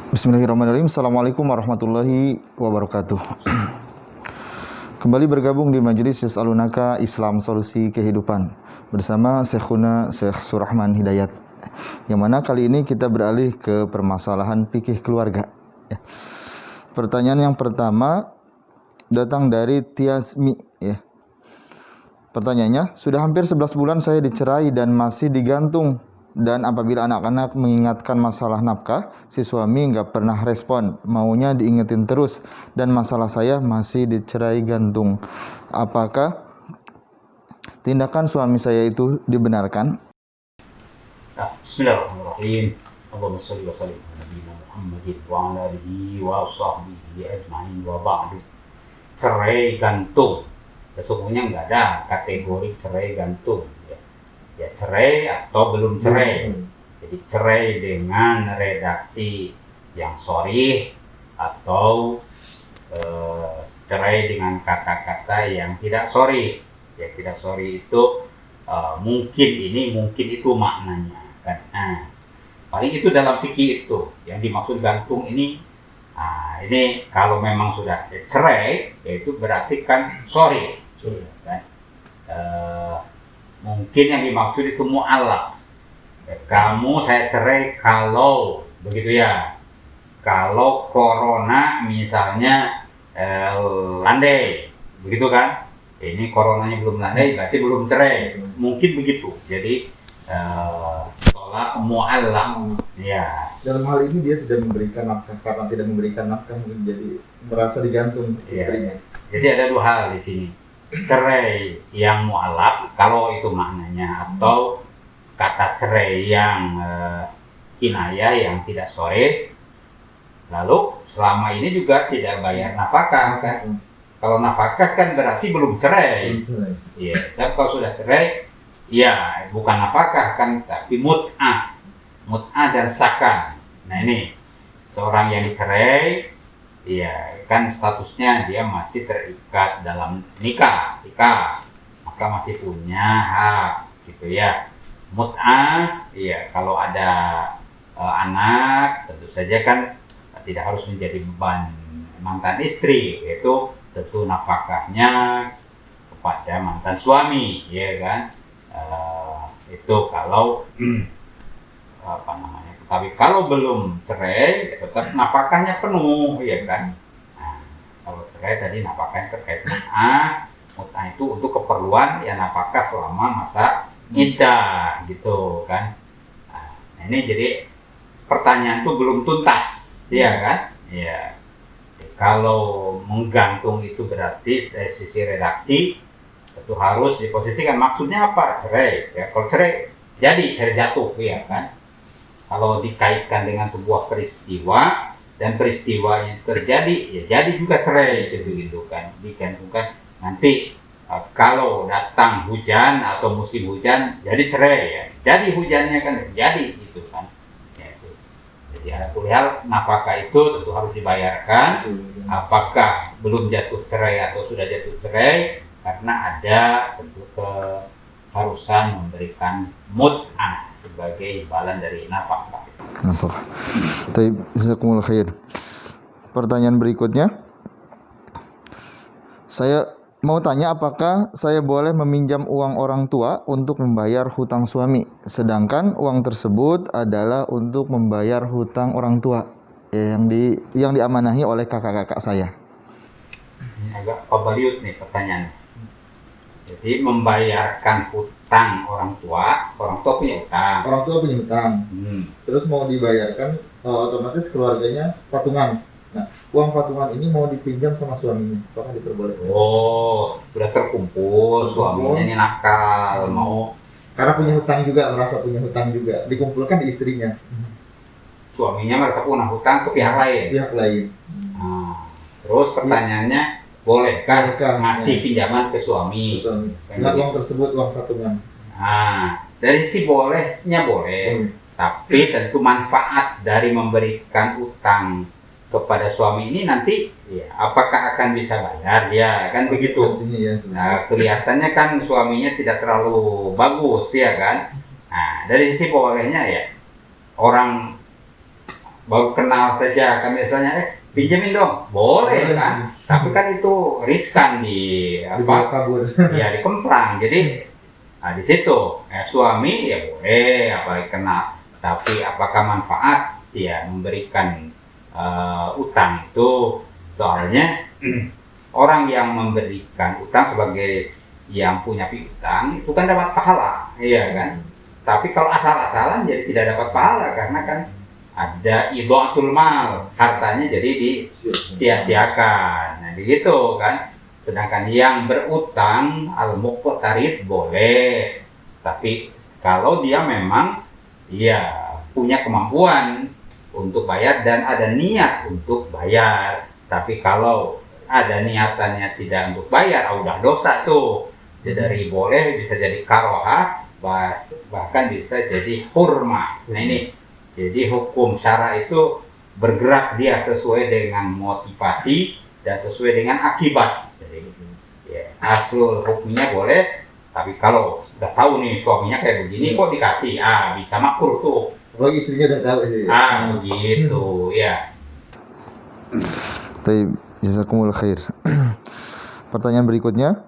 Bismillahirrahmanirrahim. Assalamualaikum warahmatullahi wabarakatuh. Kembali bergabung di Majelis Yas'alunaka Islam Solusi Kehidupan bersama Syekhuna Syekh Surahman Hidayat. Yang mana kali ini kita beralih ke permasalahan fikih keluarga. Pertanyaan yang pertama datang dari Tiasmi. Pertanyaannya, sudah hampir 11 bulan saya dicerai dan masih digantung. Dan apabila anak-anak mengingatkan masalah nafkah, si suami nggak pernah respon, maunya diingetin terus, dan masalah saya masih dicerai gantung. Apakah tindakan suami saya itu dibenarkan? Bismillahirrahmanirrahim. Allahumma shalli wa sallim ala nabiyyina Muhammadin wa ala alihi wa sahbihi ajma'in wa ba'du. Cerai gantung. Sesungguhnya nggak ada kategori cerai gantung. Ya cerai atau belum cerai. Jadi cerai dengan redaksi yang sharih atau cerai dengan kata-kata yang tidak sharih. Ya tidak sharih itu mungkin ini, mungkin itu maknanya kan. Paling itu dalam fikih itu yang dimaksud gantung ini. Ini kalau memang sudah cerai, yaitu berarti kan sharih kan. Mungkin yang dimaksud itu mu'allaq. Kamu saya cerai kalau begitu ya. Kalau corona misalnya landai, begitu kan? Ini coronanya belum landai, berarti belum cerai. Mungkin begitu. Jadi tolak mu'allaq. Ya. Dalam hal ini dia tidak memberikan nafkah, karena tidak memberikan nafkah mungkin jadi merasa digantung istrinya. Jadi ada dua hal di sini. Cerai yang mu'allaq kalau itu maknanya, atau kata cerai yang kinayah yang tidak sharih. Lalu selama ini juga tidak bayar nafkah kan. Kalau nafkah kan berarti belum cerai. Iya, tapi kalau sudah cerai ya bukan nafkah kan, tapi mut'ah dan sakan. Nah ini seorang yang dicerai, iya kan statusnya dia masih terikat dalam nikah, maka masih punya hak gitu ya. Mut'ah, iya kalau ada anak tentu saja kan tidak harus menjadi beban mantan istri, yaitu tentu nafkahnya kepada mantan suami, ya kan. Itu kalau tapi kalau belum cerai tetap nafkahnya penuh, ya kan. Kalau cerai tadi nafkahnya terkait mut'ah itu untuk keperluan ya nafkah selama masa iddah gitu kan. Nah, ini jadi pertanyaan itu belum tuntas, ya kan? Ya. Kalau menggantung itu berarti dari sisi redaksi itu harus diposisikan maksudnya apa? Cerai. Ya, kalau cerai jadi cerai jatuh, ya kan? Kalau dikaitkan dengan sebuah peristiwa dan peristiwa yang terjadi, ya jadi juga cerai gitu kan. Digantungkan nanti kalau datang hujan atau musim hujan jadi cerai ya. Jadi hujannya kan jadi gitu kan. Ya, itu. Jadi ada hal nafkah itu tentu harus dibayarkan. Apakah belum jatuh cerai atau sudah jatuh cerai, karena ada tentu keharusan memberikan mut'ah sebagai imbalan dari nafkah. Baik, jazakumullah khair. Pertanyaan berikutnya, saya mau tanya apakah saya boleh meminjam uang orang tua untuk membayar hutang suami, sedangkan uang tersebut adalah untuk membayar hutang orang tua yang diamanahi oleh kakak-kakak saya. Ini agak pabaliut nih pertanyaannya. Jadi membayarkan hutang orang tua punya hutang. Orang tua punya hutang, terus mau dibayarkan, otomatis keluarganya patungan. Nah, uang patungan ini mau dipinjam sama suaminya, apakah diperbolehkan? Oh, sudah terkumpul, suaminya ini nakal, mau Karena punya hutang juga, merasa punya hutang juga, dikumpulkan di istrinya. suaminya merasa punya hutang ke pihak lain. Pihak lain. Terus pertanyaannya, bolehkah ngasih pinjaman ke suami? Dengan uang tersebut, uang patungan. Dari sisi bolehnya boleh, tapi tentu manfaat dari memberikan utang kepada suami ini nanti ya, apakah akan bisa bayar dia kan begitu. Nah, kelihatannya kan suaminya tidak terlalu bagus ya kan. Nah, dari sisi bolehnya ya, orang baru kenal saja kan biasanya pinjemin dong, boleh kan, tapi kan itu riskan di Dibawa apa kabur. ya dikemprang. Jadi di situ suami ya boleh apalagi kenal, tapi apakah manfaat ya memberikan utang itu, soalnya orang yang memberikan utang sebagai yang punya piutang itu kan dapat pahala, iya kan. Tapi kalau asal-asalan jadi tidak dapat pahala karena kan ada idha'atul mal, hartanya jadi disia-siakan. Nah, begitu kan. Sedangkan yang berutang al-muqtarid boleh. Tapi kalau dia memang ya punya kemampuan untuk bayar dan ada niat untuk bayar. Tapi kalau ada niatannya tidak untuk bayar, udah dosa tuh. Dari boleh bisa jadi karohah, bahkan bisa jadi hurmah. Nah ini, jadi hukum syara itu bergerak dia sesuai dengan motivasi dan sesuai dengan akibat. Jadi ya, asal hukumnya boleh, tapi kalau udah tahu nih suaminya kayak begini kok dikasih, bisa makruh tuh. Kalau istrinya udah tahu sih. Begitu ya. Taib, jazakumullah khair. Pertanyaan berikutnya,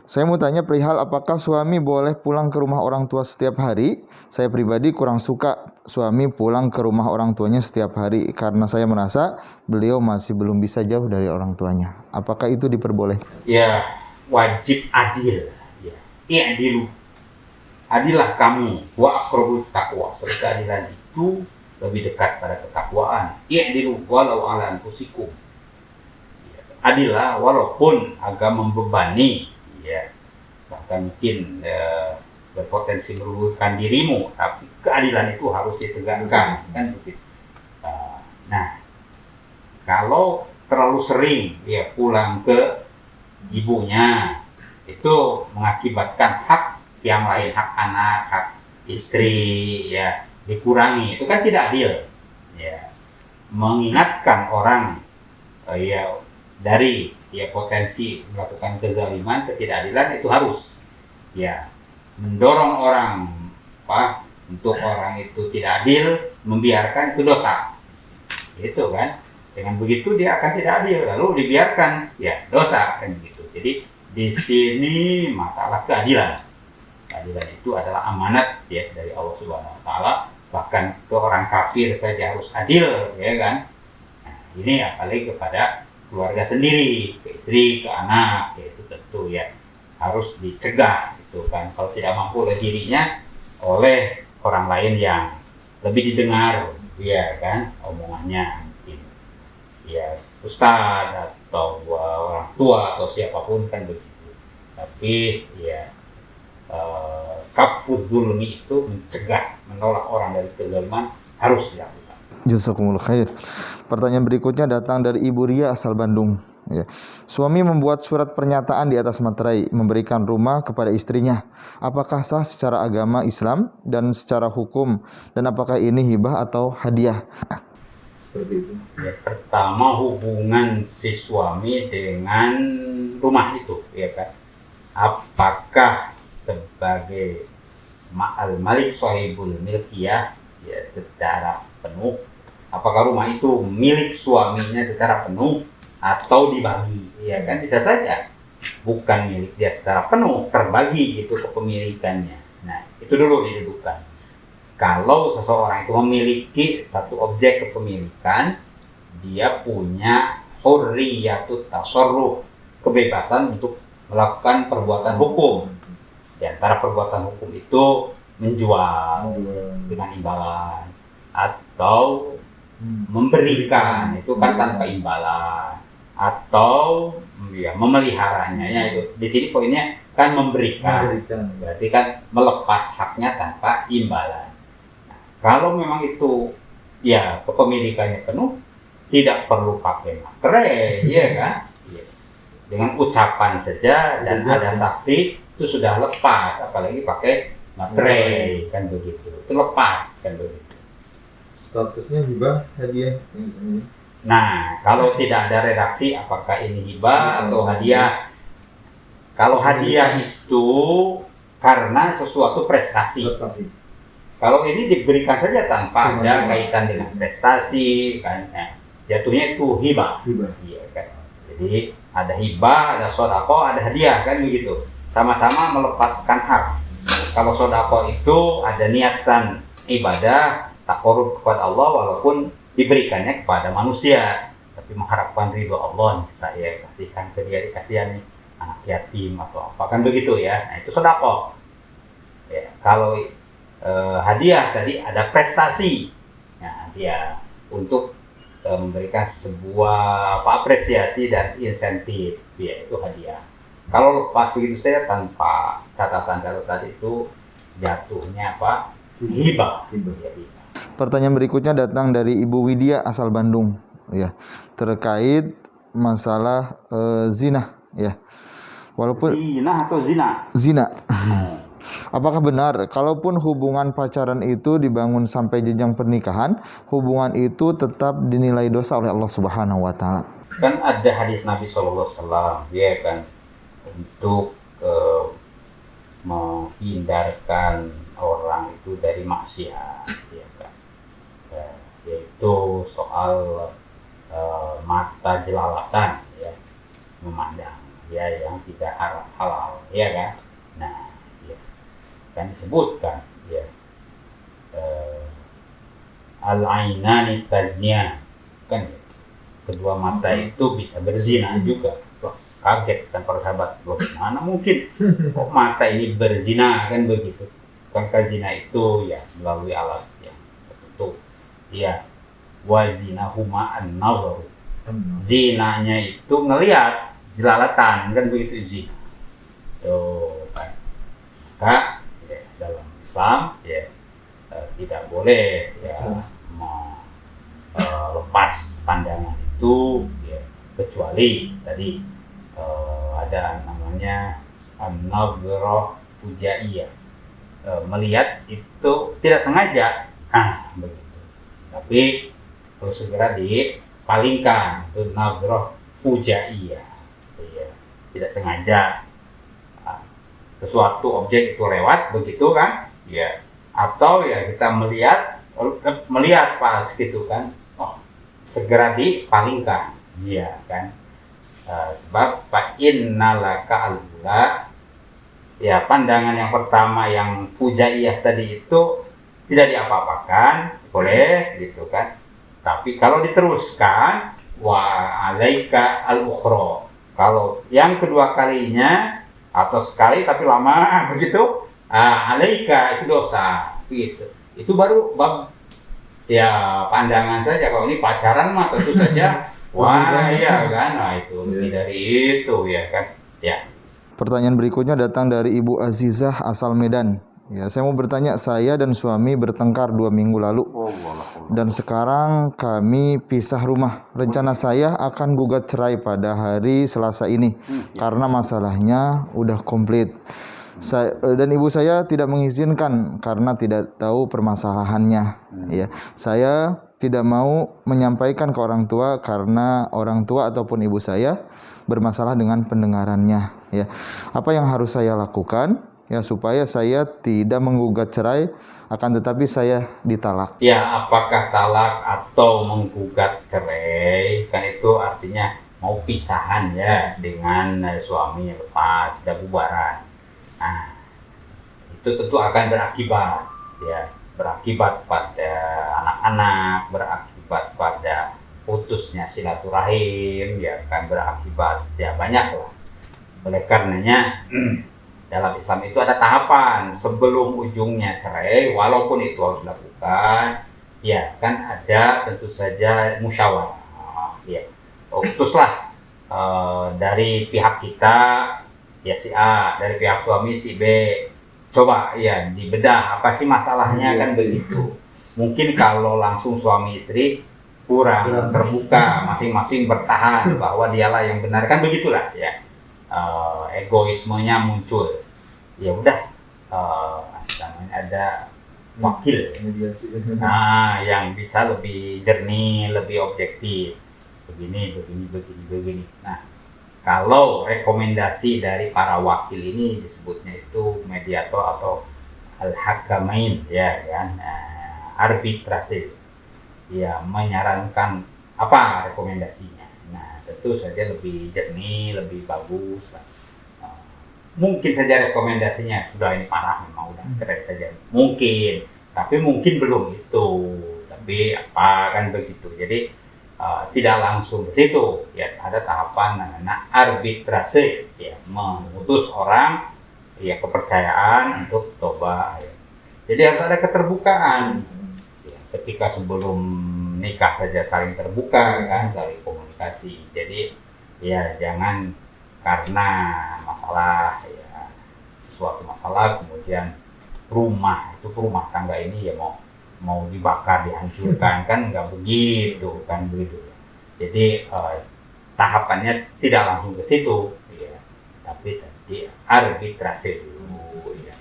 saya mau tanya perihal apakah suami boleh pulang ke rumah orang tua setiap hari? Saya pribadi kurang suka suami pulang ke rumah orang tuanya setiap hari karena saya merasa beliau masih belum bisa jauh dari orang tuanya. Apakah itu diperbolehkan? Ya, wajib adil. Ya, i'dilu. Adillah kamu, wa aqrabut taqwa. Keadilan itu lebih dekat pada ketakwaan. I'dilu walau ala anfusikum. Ya, adillah walaupun agak membebani, ya, bahkan mungkin berpotensi merugikan dirimu, tapi keadilan itu harus ditegakkan, kan begitu. Nah, kalau terlalu sering dia pulang ke ibunya, itu mengakibatkan hak yang lain, hak anak, hak istri, ya dikurangi, itu kan tidak adil. Ya, mengingatkan orang, ya dari ya potensi melakukan kezaliman, ketidakadilan itu harus ya mendorong orang untuk orang itu tidak adil, membiarkan itu dosa. Itu kan. Dengan begitu dia akan tidak adil, lalu dibiarkan, ya dosa kan begitu. Jadi di sini masalah keadilan. Keadilan itu adalah amanat ya dari Allah Subhanahu wa taala, bahkan ke orang kafir saja harus adil, ya kan. Nah, ini apalagi kepada keluarga sendiri, ke istri, ke anak, ya itu tentu ya harus dicegah gitu kan. Kalau tidak mampu oleh dirinya, oleh orang lain yang lebih didengar, ya kan, omongannya mungkin ya ustadz atau orang tua atau siapapun kan begitu. Tapi ya kafur zulmi itu mencegah, menolak orang dari kezaliman harus dilakukan. Jazakumullah khair. Pertanyaan berikutnya datang dari Ibu Ria asal Bandung. Ya. Suami membuat surat pernyataan di atas materai memberikan rumah kepada istrinya. Apakah sah secara agama Islam dan secara hukum? Dan apakah ini hibah atau hadiah? Seperti itu. Ya, pertama hubungan si suami dengan rumah itu, ya kan? Apakah sebagai ma'al malik sahibul milkiyah ya secara penuh? Apakah rumah itu milik suaminya secara penuh atau dibagi? Ya kan bisa saja bukan milik dia secara penuh, terbagi gitu kepemilikannya. Nah, itu dulu didudukkan. Kalau seseorang itu memiliki satu objek kepemilikan, dia punya hurriyatut tasarruf, kebebasan untuk melakukan perbuatan hukum. Di antara perbuatan hukum itu menjual dengan imbalan atau memberikan, itu kan tanpa imbalan, atau ya memeliharanya, ya itu. Di sini poinnya kan memberikan. Berarti kan melepas haknya tanpa imbalan. Nah, kalau memang itu ya kepemilikannya penuh, tidak perlu pakai materai, ya kan? Ya. Dengan ucapan saja dan ada saksi itu sudah lepas, apalagi pakai materai, kan begitu. Itu lepas, kan begitu. Statusnya hibah, hadiah. Nah, kalau tidak ada redaksi apakah ini hibah atau hadiah? Kalau hadiah itu karena sesuatu prestasi. Kalau ini diberikan saja tanpa Cuma ada hibah. kaitan dengan prestasi, kan? Nah, jatuhnya itu hibah. Hibah. Iya kan. Jadi ada hibah, ada sodako, ada hadiah kan begitu. Sama-sama melepaskan hak. Kalau sodako itu ada niatan ibadah, takarub kepada Allah walaupun diberikannya kepada manusia, tapi mengharapkan ridho Allah nih, saya kasihkan ke dia, dikasihan nih anak yatim atau apa kan begitu ya. Nah itu sodako. Ya, kalau hadiah tadi ada prestasi, nah dia untuk memberikan sebuah apresiasi dan insentif, ya itu hadiah. Kalau pas begitu saja tanpa catatan itu jatuhnya apa? Hibah. Hibah. Ya, hibah. Pertanyaan berikutnya datang dari Ibu Widya asal Bandung, ya, terkait masalah zina, ya. Walaupun Zina atau zina? zina. Apakah benar kalaupun hubungan pacaran itu dibangun sampai jenjang pernikahan, hubungan itu tetap dinilai dosa oleh Allah Subhanahu wa taala? Kan ada hadis Nabi SAW, ya kan, untuk menghindarkan orang itu dari maksiat, ya kan. Yaitu soal mata jelalatan, ya, memandang ya yang tidak halal, ya kan. Nah, ya, kan disebutkan, ya, al-ainani taznia, kan ya, kedua mata itu bisa berzina juga. Wah, kaget kan para sahabat, loh mana mungkin kok mata ini berzina, kan begitu. Bukankah zina itu ya melalui alat yang tertutup, ya, wa zinahuma an-nazaru, zinanya itu ngelihat, jelalatan, kan begitu zina. Tuh, kan. Maka ya, dalam Islam ya tidak boleh ya lepas pandangan itu, ya, kecuali tadi ada namanya an-nazrah fujaiyah, melihat itu tidak sengaja, begitu. Tapi harus segera dipalingkan, itu nazrah fujaiyah, ya, tidak sengaja sesuatu objek itu lewat begitu kan, ya, atau ya kita melihat pas gitu kan, oh segera dipalingkan, ya kan. Sebab fa innalaka al-ula, ya, pandangan yang pertama yang fujaiyah tadi itu tidak diapa-apakan, boleh gitu kan. Tapi kalau diteruskan wa alaika al-ukhra, kalau yang kedua kalinya atau sekali tapi lama begitu, alaika itu dosa, gitu. Itu baru bab ya pandangan saja. Kalau ini pacaran mah tentu saja wah iya kan, nah itu lebih dari itu, ya kan, ya. Pertanyaan berikutnya datang dari Ibu Azizah asal Medan. Ya, saya mau bertanya, saya dan suami bertengkar 2 minggu lalu dan sekarang kami pisah rumah. Rencana saya akan gugat cerai pada hari Selasa ini karena masalahnya udah komplit. Dan ibu saya tidak mengizinkan karena tidak tahu permasalahannya. Ya, saya tidak mau menyampaikan ke orang tua karena orang tua ataupun ibu saya bermasalah dengan pendengarannya. Ya, apa yang harus saya lakukan? Ya, supaya saya tidak menggugat cerai, akan tetapi saya ditalak. Ya, apakah talak atau menggugat cerai, kan itu artinya mau pisahan ya dengan suami lepas, ada bubaran. Nah, itu tentu akan berakibat, ya, berakibat pada anak-anak, berakibat pada putusnya silaturahim, ya kan, berakibat ya banyak lah. Oleh karenanya dalam Islam itu ada tahapan sebelum ujungnya cerai, walaupun itu harus dilakukan, ya kan, ada tentu saja musyawarah, ya, utuslah dari pihak kita, ya si A, dari pihak suami si B, coba ya dibedah apa sih masalahnya, kan begitu. Mungkin kalau langsung suami istri kurang terbuka, masing-masing bertahan bahwa dialah yang benar, kan begitulah ya. Egoismenya muncul, ya udah, namanya ada wakil, nah yang bisa lebih jernih, lebih objektif, begini. Nah, kalau rekomendasi dari para wakil ini disebutnya itu mediator atau al-hakamain, ya kan, arbitrase, ya menyarankan apa rekomendasinya. Nah, tentu saja lebih jernih, lebih bagus lah. Mungkin saja rekomendasinya sudah ini parah memang udah cerai saja, mungkin, tapi mungkin belum itu, tapi apa kan begitu. Jadi tidak langsung ke situ, ya ada tahapan namanya arbitrase, ya memutus orang, ya kepercayaan untuk tobat. Ya. Jadi harus ada keterbukaan. Ya, ketika sebelum nikah saja saling terbuka kan, saling komunikasi. Jadi ya jangan karena masalah, ya sesuatu masalah kemudian rumah tangga ini ya mau dibakar, dihancurkan, kan nggak begitu kan begitu. Jadi tahapannya tidak langsung ke situ, ya, tapi tadi arbitrase dulu, ya.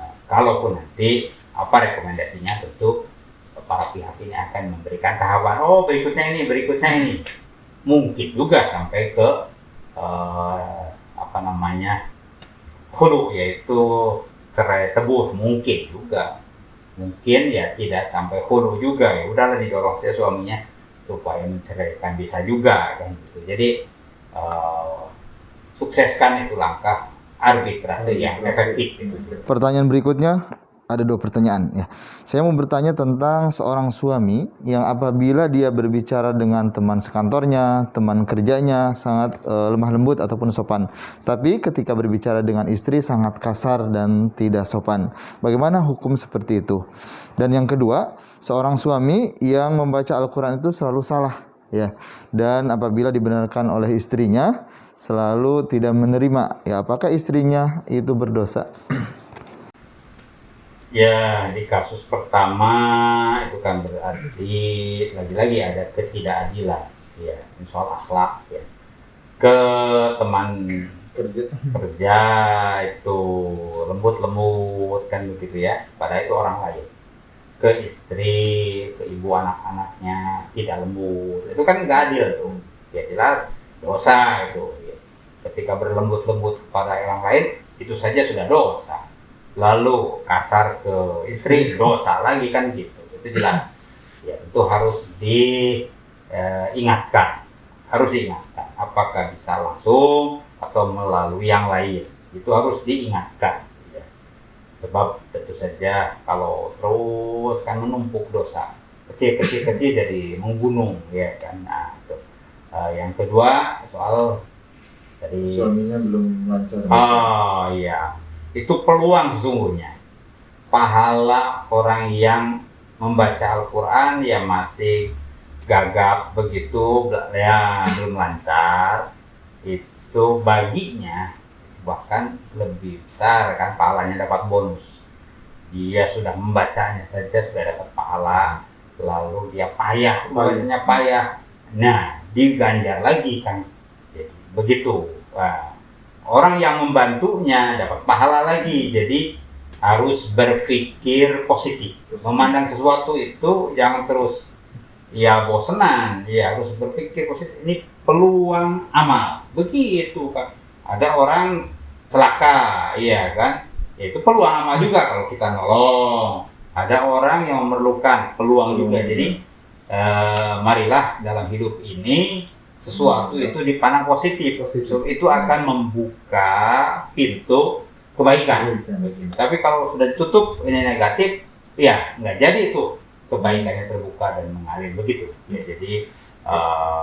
Nah, kalaupun nanti apa rekomendasinya, tentu para pihak ini akan memberikan tahapan, oh berikutnya ini, mungkin juga sampai ke khulu, yaitu cerai tebus, mungkin juga. Mungkin ya tidak sampai khulu juga, ya udahlah didorong saja suaminya supaya menceraikan, bisa juga kan gitu. Jadi sukseskan itu langkah arbitrase yang efektif itu. Pertanyaan berikutnya, ada 2 pertanyaan ya. Saya mau bertanya tentang seorang suami yang apabila dia berbicara dengan teman sekantornya, teman kerjanya sangat lemah lembut ataupun sopan. Tapi ketika berbicara dengan istri sangat kasar dan tidak sopan. Bagaimana hukum seperti itu? Dan yang kedua, seorang suami yang membaca Al-Qur'an itu selalu salah ya. Dan apabila dibenarkan oleh istrinya selalu tidak menerima. Ya, apakah istrinya itu berdosa? Ya, di kasus pertama itu kan berarti lagi-lagi ada ketidakadilan, ya, soal akhlak, ya. Ke teman kerja itu lembut-lembut kan begitu ya, padahal itu orang lain. Ke istri, ke ibu anak-anaknya tidak lembut, itu kan nggak adil tuh, ya jelas dosa itu. Ya. Ketika berlembut-lembut kepada orang lain, itu saja sudah dosa. Lalu kasar ke istri, dosa lagi kan gitu, itu jelas. Ya itu harus diingatkan, apakah bisa langsung atau melalui yang lain, itu harus diingatkan. Ya. Sebab tentu saja kalau terus kan menumpuk dosa, kecil jadi menggunung, ya kan. Nah, itu. Yang kedua soal tadi Suaminya belum lancar. Oh iya. Itu peluang sesungguhnya. Pahala orang yang membaca Al-Quran ya masih gagap begitu, ya belum lancar, itu baginya bahkan lebih besar kan pahalanya, dapat bonus. Dia sudah membacanya saja sudah dapat pahala, lalu dia payah, bacanya payah. Nah, diganjar lagi kan. Jadi, begitu. Wah. Orang yang membantunya dapat pahala lagi, jadi harus berpikir positif. Memandang sesuatu itu jangan terus ya bosenan, ya harus berpikir positif. Ini peluang amal, begitu kan. Ada orang celaka, iya kan, ya, itu peluang amal juga kalau kita nolong. Ada orang yang memerlukan peluang juga, jadi marilah dalam hidup ini sesuatu itu dipandang positif. So, itu akan membuka pintu kebaikan. Tapi kalau sudah ditutup ini negatif, ya nggak jadi itu kebaikannya terbuka dan mengalir begitu. Ya, jadi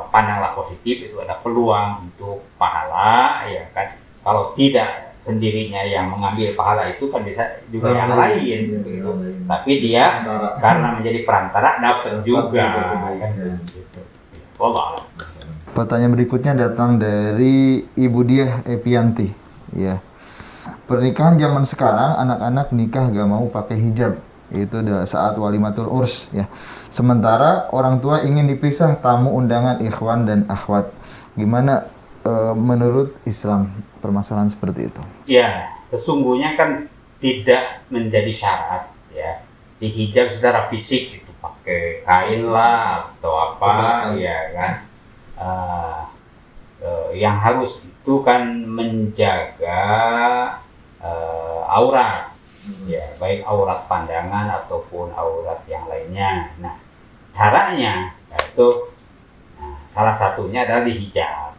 pandanglah positif, itu ada peluang untuk pahala, ya kan. Kalau tidak sendirinya yang mengambil pahala itu kan bisa juga yang lain, begitu. Tapi dia karena menjadi perantara dapat juga, kan begitu. Wallah. Pertanyaan berikutnya datang dari Ibu Diah Epianti. Ya. Pernikahan zaman sekarang anak-anak nikah gak mau pakai hijab. Itu saat walimatul urs ya. Sementara orang tua ingin dipisah tamu undangan ikhwan dan akhwat. Gimana menurut Islam permasalahan seperti itu? Ya, sesungguhnya kan tidak menjadi syarat ya. Dihijab secara fisik itu pakai kain lah atau apa, ya kan. Yang harus itu kan menjaga aurat, ya, baik aurat pandangan ataupun aurat yang lainnya. Nah, caranya yaitu salah satunya adalah dihijab.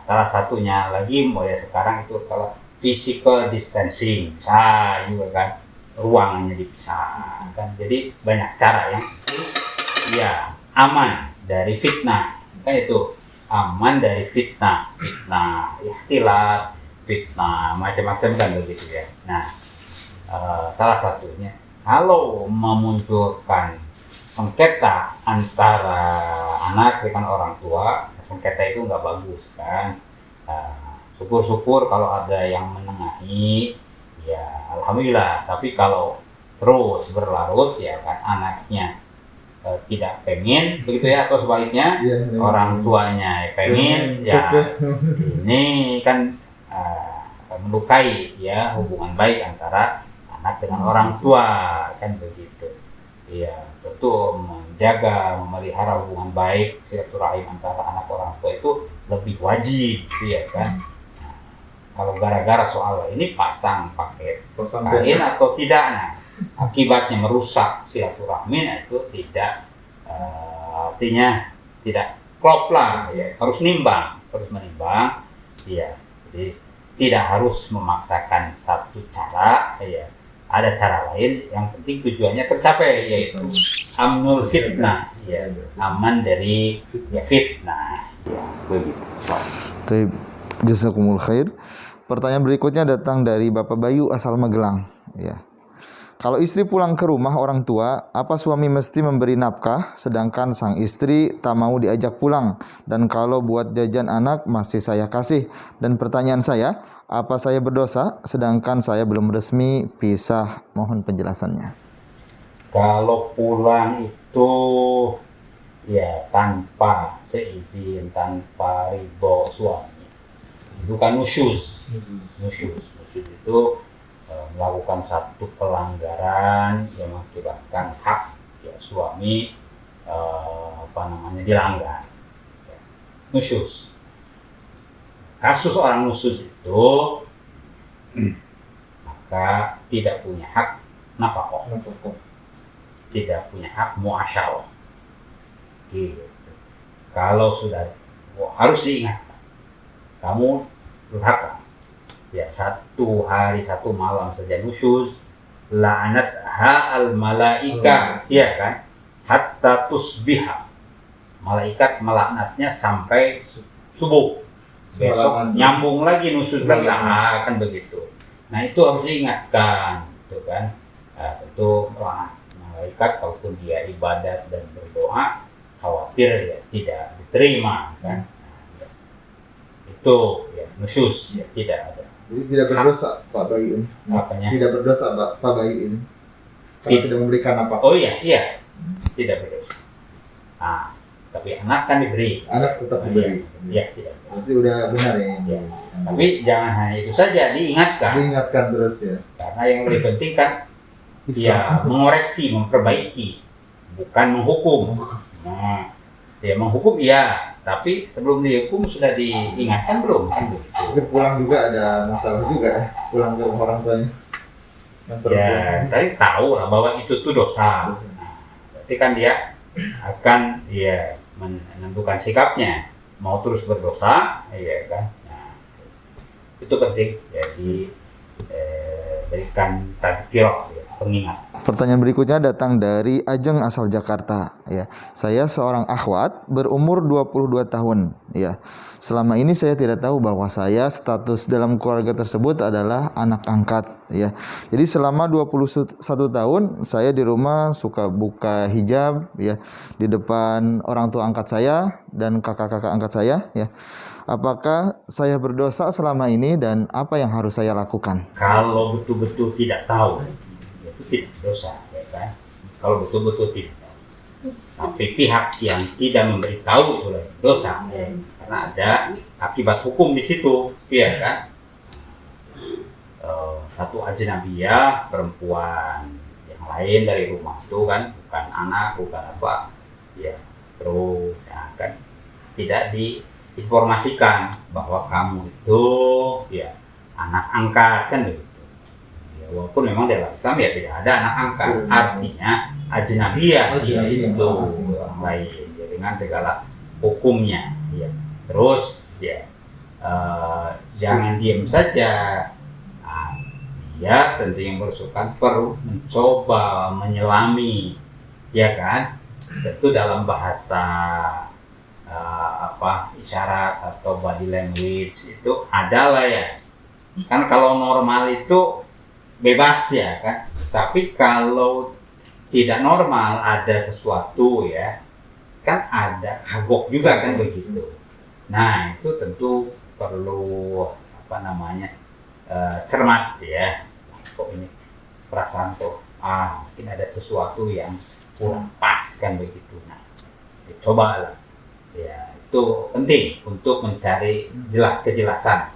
Salah satunya lagi mulai sekarang itu kalau physical distancing, bisa juga kan, ruangannya dipisah kan. Jadi banyak cara yang ya aman dari fitnah, kan itu aman dari fitnah, ikhtilat, fitnah macam-macam kan begitu ya. Nah, salah satunya kalau memunculkan sengketa antara anak dengan orang tua, sengketa itu nggak bagus kan. Syukur-syukur kalau ada yang menengahi, ya alhamdulillah. Tapi kalau terus berlarut ya kan, anaknya tidak pengen begitu ya, atau sebaliknya orang tuanya pengen, ya ini kan melukai ya hubungan baik antara anak dengan orang tua kan begitu. Ya, tentu menjaga, memelihara hubungan baik, silaturahim antara anak orang tua itu lebih wajib, ya kan. Nah, kalau gara-gara soal ini pasang pakai kain atau tidak, nah, akibatnya merusak silaturahmi, itu tidak, artinya tidak klop lah, ya. Harus menimbang, ya. Jadi tidak harus memaksakan satu cara, ya. Ada cara lain, yang penting tujuannya tercapai, yaitu amnul fitnah, ya, aman dari ya, fitnah, ya, begitu. Baik, jazakumul khair. Pertanyaan berikutnya datang dari Bapak Bayu asal Magelang. Ya. Kalau istri pulang ke rumah orang tua, apa suami mesti memberi nafkah, sedangkan sang istri tak mau diajak pulang? Dan kalau buat jajan anak masih saya kasih. Dan pertanyaan saya, apa saya berdosa, sedangkan saya belum resmi pisah? Mohon penjelasannya. Kalau pulang itu ya tanpa seizin, tanpa ridho suami, itu kan nusyuz. Nusyuz itu melakukan satu pelanggaran yang mengakibatkan hak ya suami dilanggar. Nusyuz. Kasus orang nusyuz itu maka tidak punya hak nafkah, tidak punya hak muasyarah. Gitu. Kalau sudah harus diingatkan, kamu durhaka. Ya, 1 hari 1 malam saja nusyuz, la'anat ha'al malaika, ya kan, hatta tusbiha. Malaikat melaknatnya sampai subuh. Besok nyambung lagi nusyuz lagi, kan begitu. Nah, itu harus diingatkan, gitu kan. Nah, tentu malaikat kalaupun dia ibadat dan berdoa, khawatir ya tidak diterima kan. Nah, itu ya nusyuz ya tidak ada. Jadi tidak berdosa Pak Bayu ini. Apanya? Tidak berdosa Pak Bayu ini. Kalau tidak memberikan apa? Oh iya, tidak berdosa. Nah, tapi anak kan diberi. Anak tetap diberi. Iya, tidak. Berarti udah benar ya. Ya. Tapi jangan hanya itu saja, diingatkan. Diingatkan terus ya. Karena yang lebih penting kan ya mengoreksi, memperbaiki, bukan menghukum. Nah, ya menghukum iya, tapi sebelum dihukum sudah diingatkan belum kan begitu. Mungkin pulang juga ada masalah juga ya, pulang ke orang tuanya. Ya, tadi tahu lah bahwa itu tuh dosa. Nah, berarti kan dia akan ya menentukan sikapnya, mau terus berdosa, ya kan. Nah, itu penting ya diberikan tadzkirah, ya, pengingat. Pertanyaan berikutnya datang dari Ajeng asal Jakarta. Ya, saya seorang akhwat berumur 22 tahun. Ya, selama ini saya tidak tahu bahwa saya status dalam keluarga tersebut adalah anak angkat. Ya, jadi selama 21 tahun saya di rumah suka buka hijab, ya, di depan orang tua angkat saya dan kakak-kakak angkat saya. Ya, apakah saya berdosa selama ini dan apa yang harus saya lakukan? Kalau betul-betul tidak tahu, itu tidak dosa, ya kan? Kalau betul-betul tidak tahu. Tapi pihak yang tidak memberitahu itulah dosa, ya. Karena ada akibat hukum di situ, ya kan? Satu ajnabiyah perempuan yang lain dari rumah itu kan, bukan anak, bukan apa, ya, terus ya kan tidak diinformasikan bahwa kamu itu ya anak angkat kan begitu. Ya, walaupun memang dalam Islam ya tidak ada anak angkat, artinya ajnabiyah, ya itu orang lain ya, dengan segala hukumnya ya. Terus ya jangan diam saja. Nah, dia tentu yang bersukan perlu mencoba menyelami, ya kan? Tentu dalam bahasa isyarat atau body language itu adalah ya. Kan kalau normal itu bebas ya kan. Tapi kalau tidak normal ada sesuatu ya, kan ada kagok juga kan begitu. Nah itu tentu perlu cermat ya. Kok ini perasaan tuh mungkin ada sesuatu yang kurang pas kan begitu. Nah cobalah ya, itu penting untuk mencari kejelasan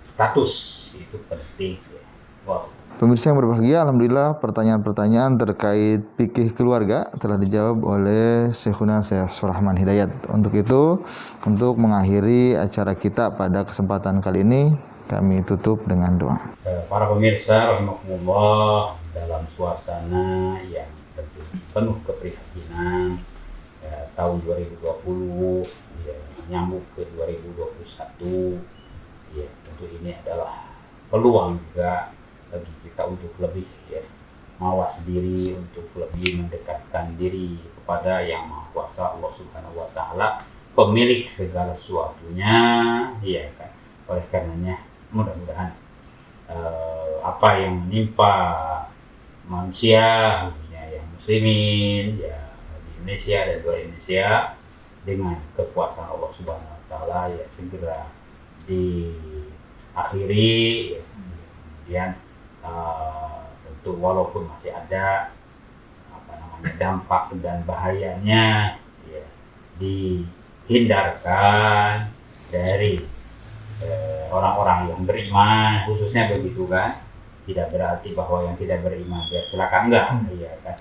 status, itu penting ya. Wow. Pemirsa yang berbahagia, alhamdulillah pertanyaan-pertanyaan terkait fikih keluarga telah dijawab oleh Syekhuna Syekh Surahman Hidayat. Untuk itu, untuk mengakhiri acara kita pada kesempatan kali ini, kami tutup dengan doa. Para pemirsa rahimakumullah, dalam suasana yang tentu penuh keprihatinan tahun 2020 ya, nyambung ke 2021 ya, tentu ini adalah peluang juga bagi kita untuk lebih ya, mawas diri, untuk lebih mendekatkan diri kepada Yang Maha Kuasa Allah Subhanahu wa taala, pemilik segala sesuatunya ya kan. Oleh karenanya mudah-mudahan apa yang menimpa manusia khususnya yang muslimin ya di Indonesia dan luar Indonesia dengan kekuasaan Allah Subhanahu wa taala ya segera diakhiri ya. Kemudian tentu walaupun masih ada dampak dan bahayanya ya, dihindarkan dari orang-orang yang beriman khususnya begitu kan. Tidak berarti bahwa yang tidak beriman biar celaka, enggak ya kan.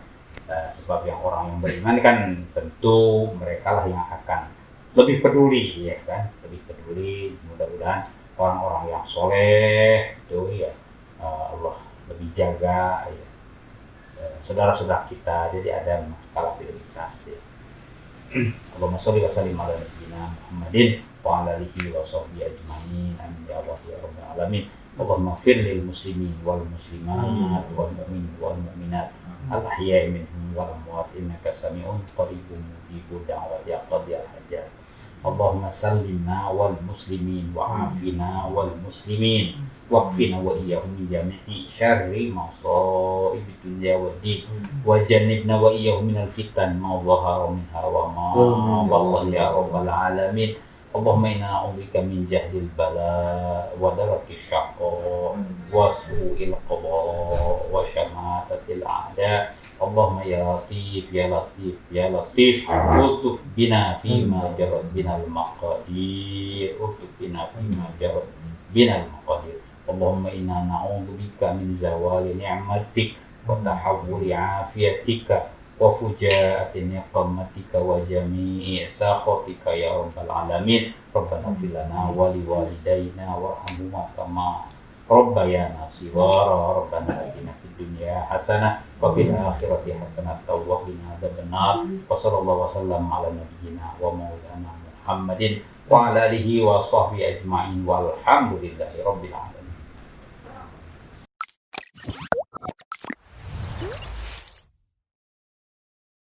Sebab yang orang yang beriman kan tentu mereka lah yang akan lebih peduli ya kan, lebih peduli. Mudah-mudahan orang-orang yang soleh itu ya Allah lebih jaga ya, saudara-saudara kita. Jadi ada skala prioritas ya. Allahumma sholli wa sallim ala nabiyyina Muhammadin wa ala alihi wa sahbihi ajma'in. Amin ya Allah ya rabbal alamin. Allahumma ighfir lil muslimin wal muslimat wal mu'minin wal mu'minat al ahya'i minhum wal amwat innaka sami'un qaribun mujibud da'wati ya qadiyal hajat. Allahumma sallimna wal muslimin wa afina wal muslimin waqfina wa iyyahum min jami'i syarri masa'ibid dunya waddin wa jannibna wa iyyahum minal fitan ma dhahara minha wa ma batana ya rabbal alamin. Allahumma inna na'udzubika min jahdil bala wa darakis syaqqa wa su'il qada wa syamatatil a'da. Allahumma ya latif ya latif ya latif utuf bina fima jarat binal maqadir, utuf bina fima jarat binal maqadir. Allahumma inna na'udzubika min zawali ni'matik wa tahawwuli afiyatika wa fujaati niqmatika wa jami'i sakhatika ya rabbal alamin. Rabbana fil lana wa li walidayna warhamhuma kama rabbayana shighara. Rabbana atina fid dunya hasanah wa fil akhirati hasanah wa qina adzabannar. Wa sallallahu wasallam ala nabiyyina wa maulana Muhammadin wa ala alihi wa sahbihi ajma'in walhamdulillahi rabbil alamin.